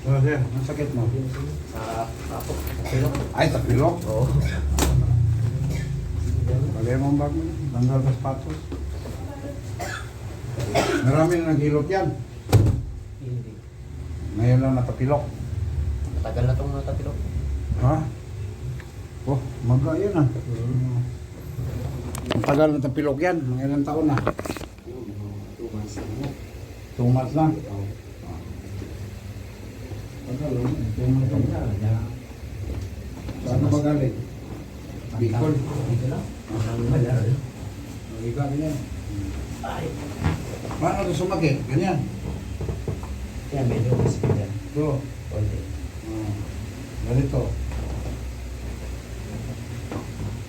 Oh, sir, ang sakit mo? Sa ako. Tapilok. Ay, tapilok. Oo. Pagay mo ang bag mo. Tanggal sa sapatos. Marami na naghilot yan. Hindi. Ngayon lang natapilok. Matagal na itong natapilok. Ha? Oh, maga yan ah. Ang tagal na tapilok yan. Mga ilang taon na. 2 months na. 2 months lang. Tagal lang. 2 months lang. Saan ka ba galing? Bicol. Dito lang. Ang malar. Ika ganyan. Ay. Paano ito sumakit? Ganyan. Kaya medyo hospital. Ito. Konti. Ganito.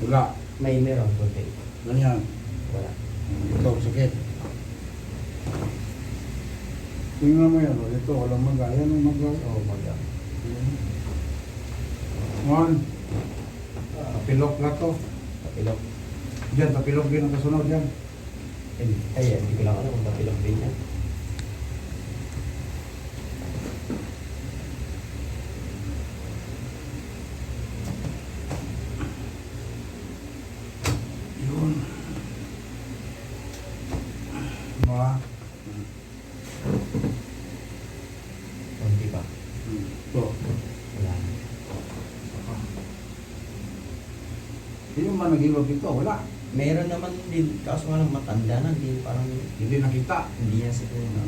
Wala. May meron konti. Ganyan. Wala. Ito, sakit. Tingnan mo yan. Ito, walang maga. Yan ang maga. Oo, maga. One. Tapilok na to. Tapilok. Diyan, tapilok din ang kasunod yan. Ay, hindi ko lang alam kung tapilok din yan. Yun. Ba? Konti pa. Ito. Wala. Hindi man naghilot dito. Wala. Meron naman din, kaso nga lang matanda na, hindi parang Hindi nakita. hindi yan siguro na.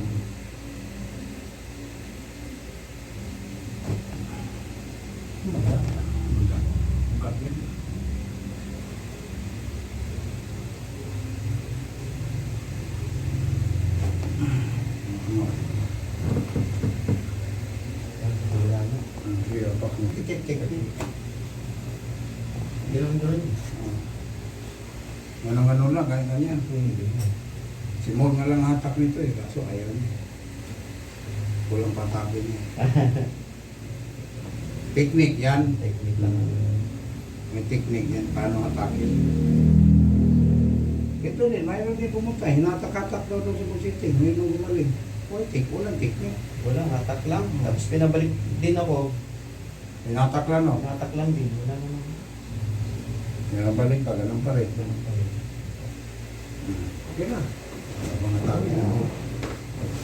Maga. Ugat yan. Ano? Wala na. Sige, otak mo. Tikit-tikit din. Gano'n-gano'n. Ganun-ganun lang, ganyan. Hindi. Si Mon nga lang hatak nito eh, kaso ayaw niya. Kulang patakin niya. Technique yan. Technique lang. May technique yan, paano hatakin. Ito din, mayroon din pumunta, hinatak-hatak daw sa City, mayroon gumaling. Walang technique. Wala, hatak lang. Tapos pinabalik din ako. Hinatak lang, no? Hatak lang din. Wala naman. Pinabalik ka, ganun pa rin. Ganun pa rin. Okay na. Mga hatakin mo.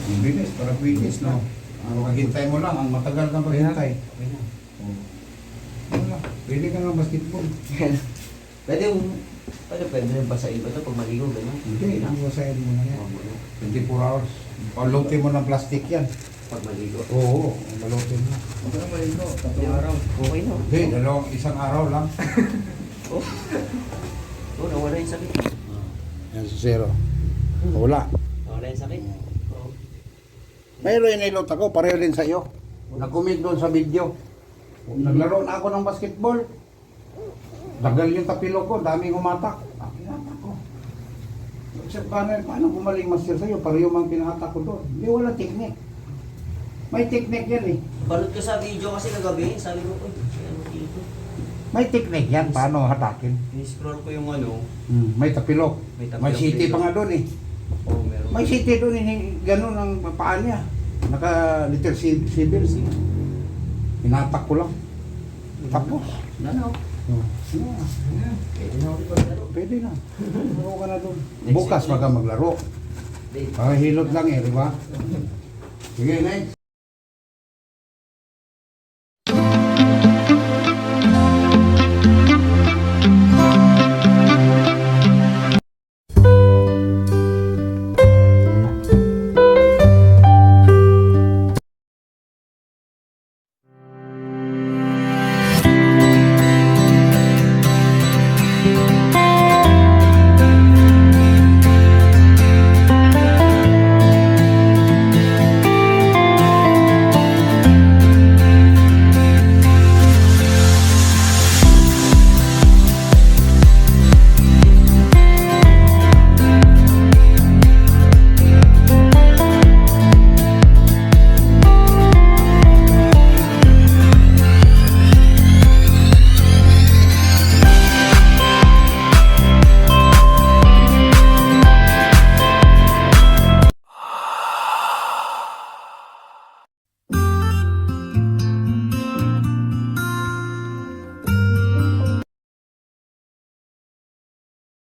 Ang bilis, parang bilis, no? Ang maghintay mo lang, ang matagal kang maghintay. Okay na. Wala, pwede ka nga basketball. Pwede yung basahin ba ito pag maligo, gano'n? Hindi, ang wasayin mo na yan. Oo, muna. 24 hours. Palutin mo ng plastic yan. Pag maligo. Oo, balutin mo. Huwag ka na maligo. 3 araw. Okay na. Hindi, isang araw lang. Oh. Oh, nawala yung sakit. Yan si Zero. Wala. Nawala yung sakit. Oo. Mayroon inilot ako, pareho din sa iyo. Nag-comment doon sa video. Naglaro na ako ng basketball. Dagal yung tapilok ko, daming umatak. Pinatak ko. Sir, paano gumaling master sa'yo? Pareho mang pinatak ko doon. Hindi, wala technique. May technique yan eh. Balot ko sa video kasi kagabi, sabi ko, uy, ano dito? May technique yan, paano hatakin. Ni-scroll ko yung ano, May tapilok. May tapilok May city dito. pa nga doon eh. oh, meron. May city doon eh, ganun ang paa niya. Naka little civil. Hinatak ko lang. Tapos. Ano? Pwede na ako maglaro. Pwede na. Laro ka na doon. Next Bukas week maglaro. Date. Hilot lang eh, di ba? Sige, next.